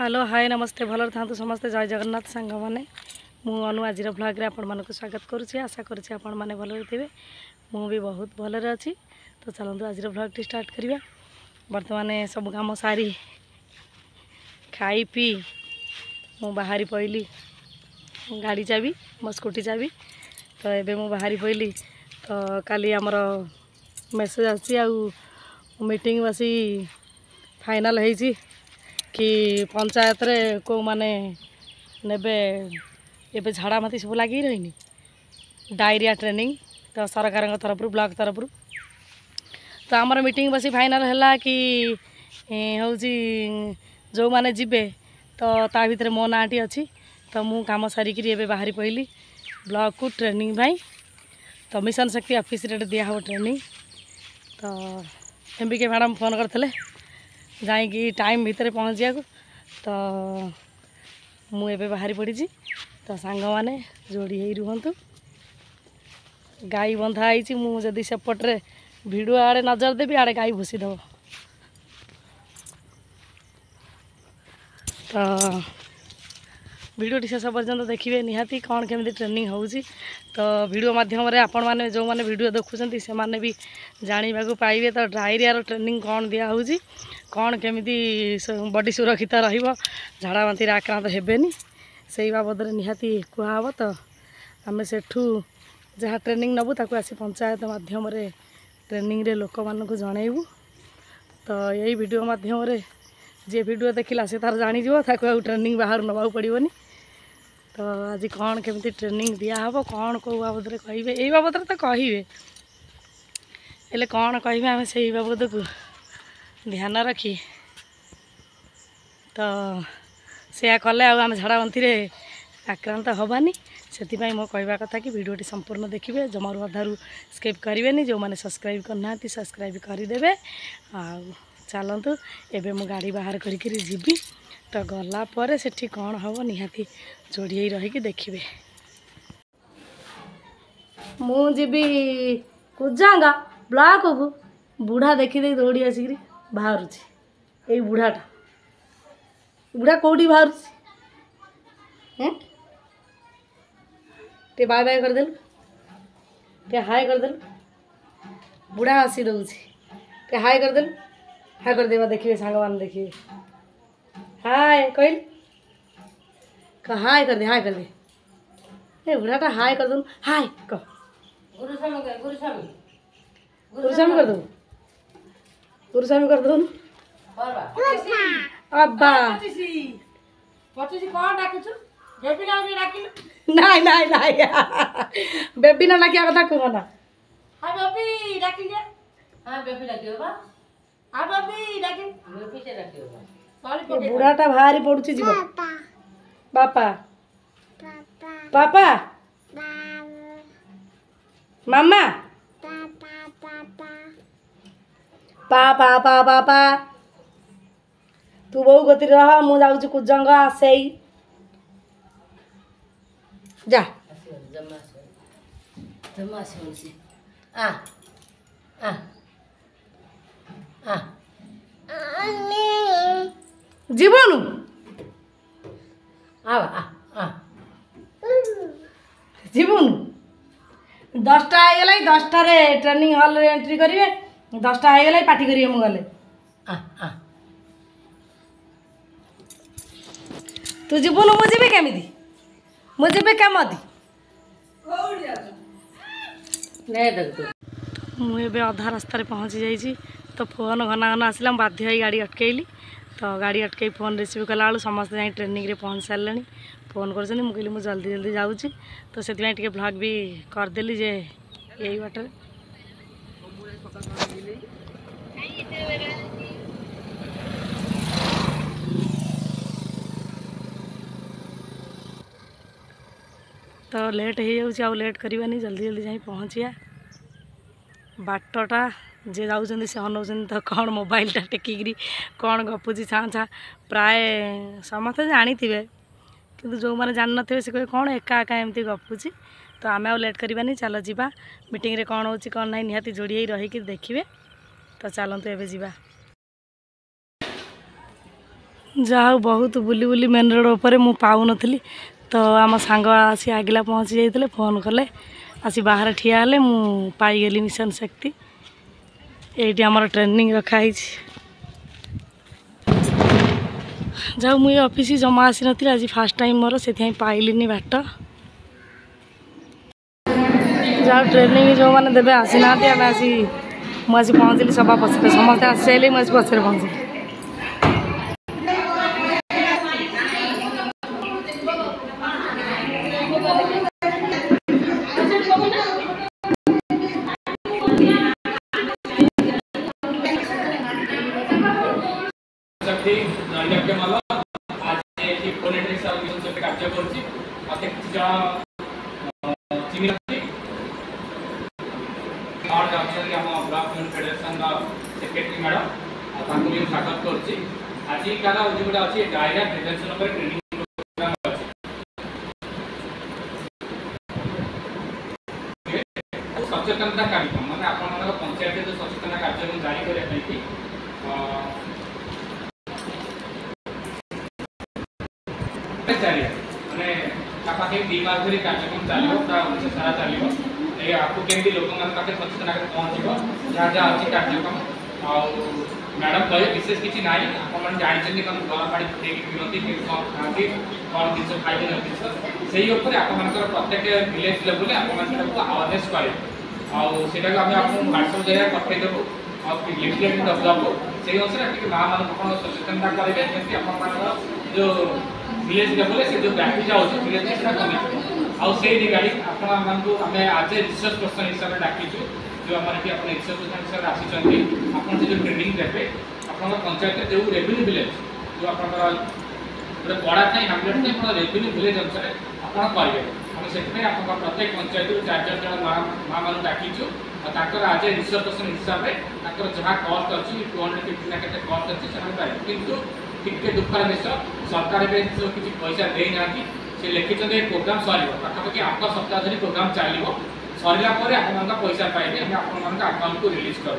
Hello hi नमस्ते भलर था समस्ते जय जगन्नाथ सांग मैंने मुझे आज ब्लॉग आपण मानक स्वागत करुँच आशा करुँच आपण मैंने भलरे थे मु भी बहुत भलरे अच्छी। तो चलते आज ब्लॉग टी स्टार्ट करवा। बर्तमान सब काम सारी खाई पी मु बाहरी पड़ी गाड़ी चाबी मो स्कूटी चाबी। तो एबे मु बाहरी पड़ी तो काली आमर मेसेज आसी मीटिंग बसी फाइनल है कि पंचायत रे को माने नेबे एबे झाड़ा माती सब लगी रही डायरिया ट्रेनिंग तो सरकार तरफ ब्लॉक तरफ तो आमर मीटिंग बसी फाइनल है कि हूँ जो माने जीवे तो ता भीतर मो नाटी अच्छी। तो मु काम सारिकी एबे बाहरी पड़ी ब्लॉक को ट्रेनिंग भाई। तो मिशन शक्ति ऑफिस रे दिया हो ट्रेनिंग। तो एमबीके मैडम फोन करते जाइकी टाइम भितर पहुँच जाए। तो मुझे बाहरी पड़ी तो सांग मैंने जोड़ी ही रुहतु। गाई बंधा है मुझे सेपटे भिडियो आड़े नजर देवी आड़े गाई भूसीदेव। तो भिडियोटी शेष पर्यंत देखिए निहाती कौन केमी ट्रेनिंग होउची। तो वीडियो माध्यम आपण मैंने जो मैंने वीडियो देखुं से माने भी जानवा को पाइबे। तो डायरिया ट्रेनिंग कौन दिया होउची कौन केमी बॉडी सुरक्षित रहिबो झाड़ा बांती आक्रांत हेबेनी से बाबद निहाती कहब। तो आम सेठू जहाँ ट्रेनिंग नबू ताकू आसी पंचायत माध्यम ट्रेनिंग रे लोक मानक जनइबू। तो यही वीडियो माध्यम जे वीडियो देखला से तार जानी जीवो ताकू ट्रेनिंग बाहर नवा पड़ोनी। तो आज कौन केमी ट्रेनिंग दिहब कौन कौ बाबद कहे यही बाबद तो कहे हेले कौन कहे आम से बाबद को ध्यान रखी। तो से कले आम झाड़ा बांती आक्रांत हबानी से मो कहवा कथा कि वीडियोटी संपूर्ण देखिए जमारू अधारू स्किप करेंगे। जो मैंने सब्सक्राइब करना सब्सक्राइब करदे। चलतु एबे मु गाड़ी बाहर करके जीवी। तो गला पर सेठी कौन हम निहाती जोड़ी रहीकि देखिए। मुझी कुजांगा ब्लॉक को बुढ़ा देखी दौड़ी आसिक बाहर यही बुढ़ाटा बुढ़ा कौटी बाहर टे बाय बाय करदेल टे हाय करदेल बुढ़ा हसी दौची टे हाय करदेल हाय कर देवा देखिए सांग मान देखिए हाय कहल हाय कर दे हाय कर दे ए बुढ़ाटा हाय कर दूँ हाय कह गुरुस्वामी कर दो गुरुस्वामी कर दो अब्बा नाई नाई नाई बेबी ना क्या कथा कह ना बुढ़ाटा भारी पड़ुची जीव बापा पापा मामा पापा पापा पापा तू बहु गति रह मु जाऊँ कुजंग आसे जा जीवन जीवन 10टा हो 10टार ट्रेनिंग हॉल रे एंट्री करेंगे 10टा हो पार्टी करेंगे मु गले तू जीवन मुझे केमी मुझे केमती मुझे अधा रास्तार पहुँची जाइए। तो फोन घना घना आसला बाध्य हो गाड़ी अटकैली। तो गाड़ी अटकई फोन रिसीव कला समस्त जाए ट्रेनिंग रे पहुँच सारे फोन कर कहली मुझे जल्दी जल्दी जाऊँगी। तो से ब्लॉग भी करदेली जे यही बाटर तो लेट हो जाऊँ लेट करवानी जल्दी जल्दी जाए पहुँचिया। बाटटा जे जाऊँ से अनाऊँ तो कौन मोबाइलटा टेकिकी कौन गपुची छाँ छाँ प्राय समस्ते जानी थे कि जो मैंने जान ना से कहे कौन एका एका एमती गपुची। तो आम आ लेट करवानी चल जा मीटिंग रे कौन होची कौन ना निहाती जोड़ी रहीकि देखिए। तो चलतु एबे जीवा। जहा बहुत बुली बुली मेन रोड पर मु पाऊनली तो आम सांग आसी आगिला पहुँची जाते फोन कले आसी बाहर ठिया हेले मु पाईगली मिशन शक्ति ये आमर ट्रेनिंग रखाई जाऊ मुझे ऑफिस जमा आसी नी आज फास्ट टाइम मोर से पाइलिनी बाट जाऊ ट्रेनिंग जो मैंने देवे आसी ना आम आसी मुझे पहुँचली सभा पछे समस्ते आसी सारे मुझे पछे पहुँचली सेक्रेटरी मैडम स्वागत करुच्ची आज गोटे अच्छी डायरिया प्रिवेंशन ट्रेनिंग प्रोग्राम अच्छी सचेतनता कार्यक्रम मैंने आप पंचायत जो सचेतना कार्यक्रम जारी करने चलिए मैंने पाखे 2 मास धरी कार्यक्रम चलो सारा चलो आपको केमती लोक मैंने सचेतना पहुँच जहाँ जहाँ अच्छी कार्यक्रम मैडम कहे विशेष किसी ना आप जानते घर पानी फुटे पीती खाती कौन जिन खाई जिन से प्रत्येक विलेज लेवल आपको अवेयरनेस करें आटा आम व्हाट्सएप जरिए पठेदेवु लिफलेट दबू से अनुसार माँ मान सचेतनता करेंगे आप जो विलेज लेवल से जो व्यापी जाऊँगी धीरे धीरे से कमी रिगार्डिंग आपको आम आज ए रिसर्च पर्सन हिसाब से डाकिचु जो आम रिसर्च पर्सन हिसाब से आसी आप जो ट्रेनिंग देते आप पंचायत जो रेवेन्यू विलेज जो आप गोटे पड़ा था हामलेट था रेवेन्यू विलेज अनुसार आप करेंगे से प्रत्येक पंचायत 4 जन माँ मान डाकिचु और आज ए रिसर्च पर्सन हिसाब से जहाँ कस्ट अच्छी 250 ना के कस्ट अच्छी से कितु टिके दुखर विषय सरकार किसी पैसा देना से लिखिंट प्रोग्राम सर पाखापाखि 8 सप्ताह धरी प्रोग्राम चलो सरला आप पैसा पाइबे आप अकाउंट को रिलीज कर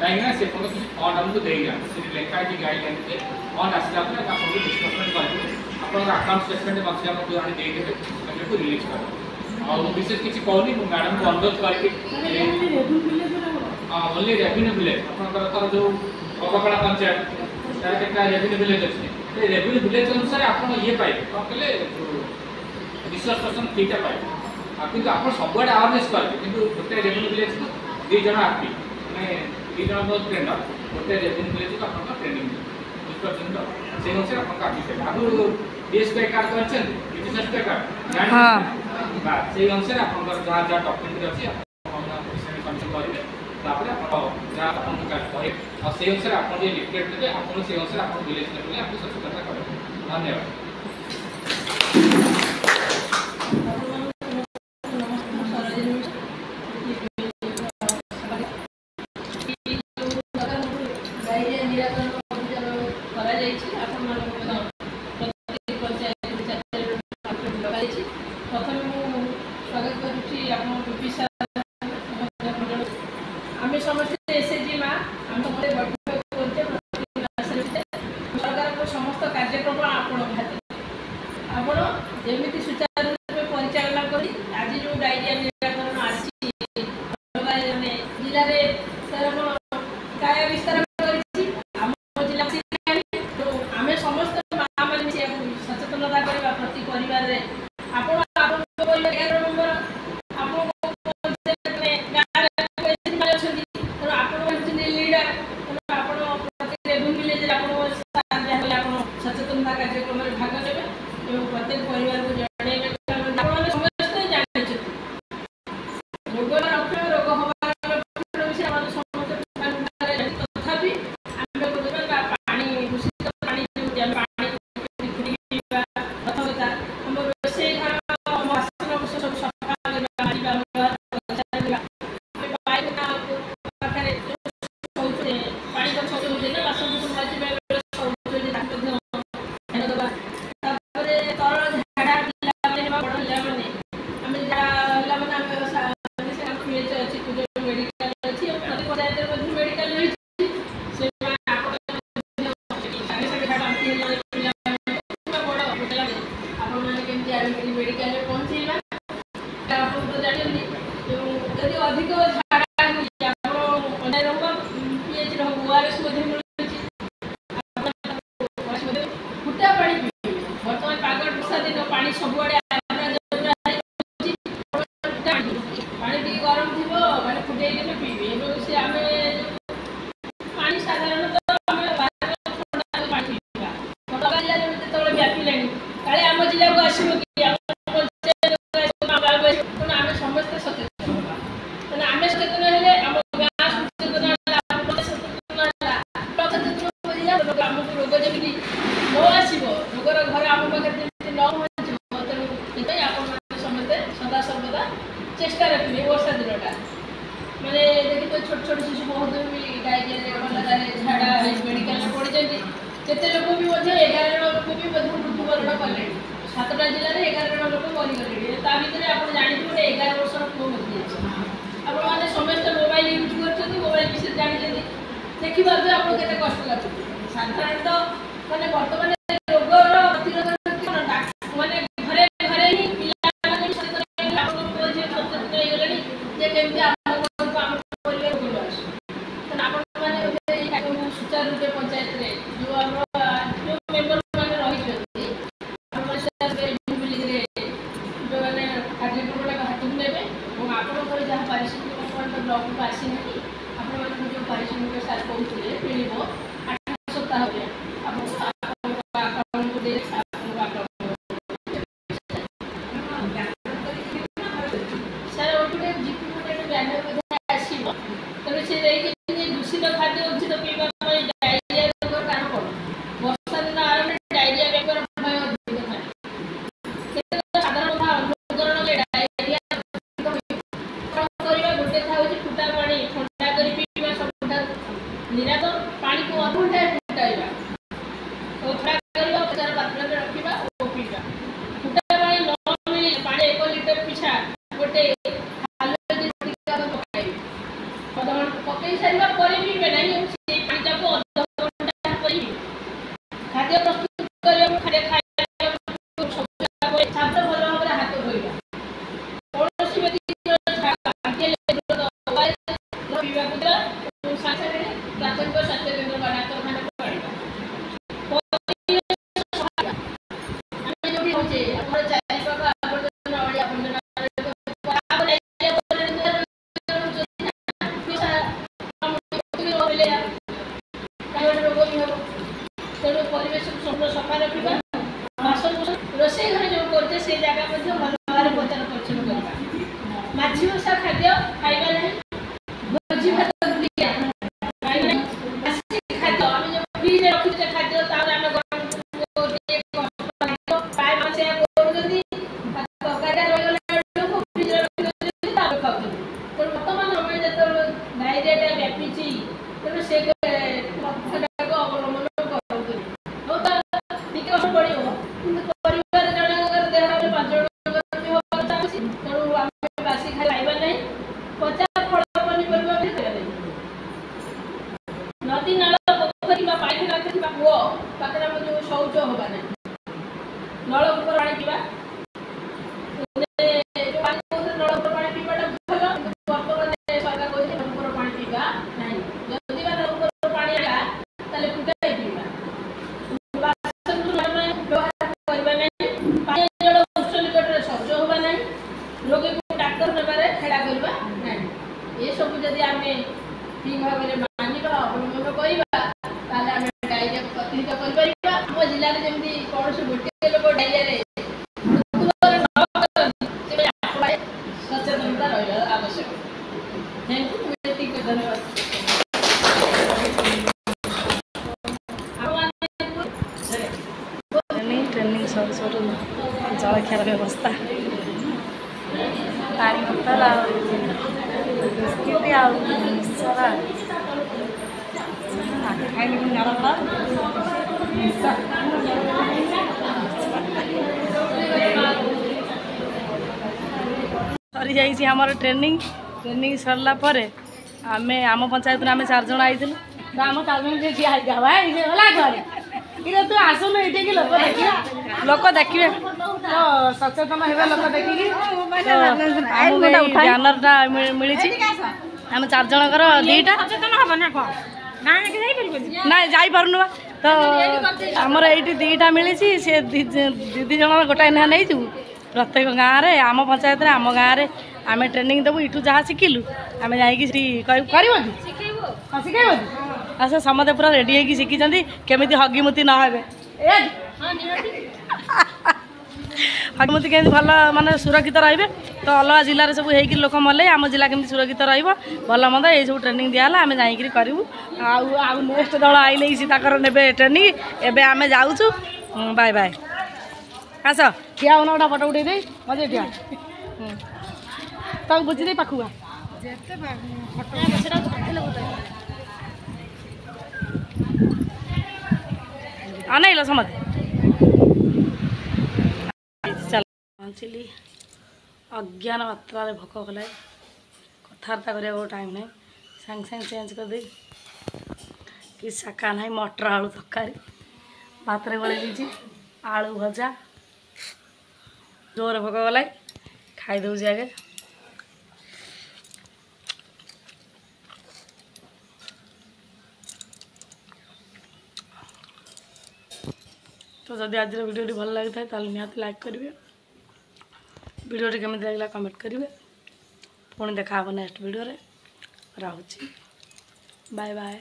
कहीं से किसी फंड आमको देना लिखाई गाइडलाइन से फंड आसला आपको डिस्कसमेंट कर अकाउंट स्टेटमेंट मझे आम जो देदेवे को रिलीज कर और विशेष किसी कहनी मैडम को अनुरोध करके ओनली रेवेन्यू विलेज आप जो बगपड़ा पंचायत रेवेन्यू विलेज अच्छे रेवेन्यू विलेज अनुसार आप ये पाइबे कौन कहले रिसर्च पर्सन फ्रीटा पाइबे कि आप सब अवेयरनेस करेंगे कि गोटे रेवेन्यू विलेज को 2 जन आरपी मैंने 2 जन ट्रेनर गोटे रेवेन्यू विलेज को आप ट्रेनिंग बुझे से अनुसार आप आगे आगु डीएसपी कार्ड कर कार्ड से अनुसार आप जहाँ जहाँ डॉक्यूमेंट अच्छी करेंगे कहे और से अनुसार आप लिफलेट देते आप से अनुसार आप विलेज लेवल आपको सचेतनता करेंगे धन्यवाद। फुटा पानी पीबे बर्तमान पाग वर्षा दिन पानी सबुआड़े पानी टी गरम थी मैंने फुटे पीबे से आम पानी साधारणतः पानी पीवा जिला व्यापिला काले आम जिला को आसो कि आम समस्ते सचेतन आम सचेतन हेले आम गाँ सचेतन आमको रोग जमी न आसो रोगर घर आम पाखे न पहुँचो तेणु आप समस्ते सदा सर्वदा चेष्टा रखिए वर्षा दिनटा मैंने देखिए तो छोट छोट शिशु बहुत भी डायरिया झाड़ा मेडिकल पड़ जाती केते लोक भी 11 लोक भी मृत्युवरण कले 7टा जिले में 11 लोक मरीगले ता भर आप जानते 11 वर्ष पुओ मरी आपने समस्त मोबाइल यूज कर मोबाइल विषय जानते देखिए आपको केते कष्ट लगे साधारणतः मैंने बर्तमान रोगर प्रतिरोध मैंने घरे घरे ही पिला सुचारू रूपे पंचायत जो मेम्बर मैंने रही जो मैंने कार्यक्रम हाथ में ने आपंकर जहाँ पारिश्रमिक ब्लक को आसी ना आपण जो पारिश्रमिक सार कहते मिल 8 सप्ताह सार गोटे ब्यानर आसो तेणु से दूषित खाद्य दूषित पीवा डायरिया रोग कारण कौन वर्षा दिन आरंभ डायरिया बेगर भय अधिक थाए साधारण अनुकरण डायरिया गोटे था फुटा पानी ठंडा कर पीवा सब निरात पानी को अधघंटा फुटाइवा ठंडा पात्र रखा और पीवा फुटा पानी न मिले पानी 1 लिटर पिछा गोटे पकई सारा पर पीबे ना पानी को अधघंटा खाद्य प्रस्तुत करने खाद्य खाद्य भल भाव हाथ धोवा कौन व्यक्ति प्राथमिक स्वास्थ्य केन्द्र डाक्तखाना को तेणु परिवेश सफा रखा बासन रोसे घर जो करते से जगह भल भाव प्रचार परिचन्न करवा माझी ओषा खाद्य खाइबा नहीं भोजी भात खाद्य आम जो फ्रिज रखुचे खाद्य आम बर्तमान समय जो डायरिया व्यापी तेणु से अवलम्बन पड़ो परिवार जनकर देह 5 जन तेणु आम बासी खाइबा नहीं पचा फल पनीपरिया भी खाइबा नहीं नदी नाल पोखरी पानी रखा कूह पाखे जो शौच हवा नहीं नलकूप पानी पीवा नलकूप पानी पीवाटा भल बर्तमान सरकार कहते नलकूप पानी पीवा नहीं जदि नलकूप पानी आला ताले फुटाई पीवा व्यवहार करवा नहीं पानी जल उच्च निकट में शौच हवा नहीं रोगी को डाक्तर नेबारे खेड़ा करवा नहीं ये सब जदि आम ठीक भाव में मानिबा अवलम्बन करवा ताले आम डायरिया प्रतिहित कर आम जिले में जमी कौन से गोटे लोक डायरिया सचेतनता रहा आवश्यक। थैंक यू धन्यवाद। ट्रेनिंग सब सब जलखियार व्यवस्था पानी बोतल बिस्किट मिक्सचर खाइले सरी जामर ट्रेनिंग सरला आम आम पंचायत आम 4 जन आई आम 4 जन ठिया भाई घरे इधर तू आसुन ये लोक देखिए तो सचेतन हे लोक देखिए बैनरटा मिली आम 4 जनकर 2टा सचेतन हम ना ना जापारू तो तो आमर ये दीटा मिली सी दीदी जन गोटाए ना नहीं जीव प्रत्येक गाँव में आम पंचायत आम गाँव में आम ट्रेनिंग देवु इठू जहाँ शिखिलु आम जाकि कर शिखेब अच्छा समस्ते पूरा रेडी होगी शिखी केमी हगिमुती न हे हगिमुती केमी भल माने सुरक्षित रे तो अलग जिले सब होगी लोक मले आम जिला केमी सुरक्षित भल मंद ये सब ट्रेनिंग दिहला आम जाकि करूँ आउ नेक्स्ट दल आइले ने ट्रेनिंग एवं आम जाऊँ बाय बाय आस ठिया होना गोटा फटो उठे दे मजे ठिया तक बुझी दे पाखुआ अनैल समझ चल पहुँचली अज्ञान मात्रा भोक कला कथबार्ता करने टाइम नहीं सांग सांग चेंज कर दे कि शाका ना मटर आलू तरकारी भात गले दी आलू भजा जोर भोक गला खाई दूसरी आगे तो जदि आज वीडियो भल लगी था निहाती लाइक करेंगे वीडियो केमी लगे कमेंट करेंगे पुणी देखा नेक्स्ट वीडियो रे रहुची बाय बाय।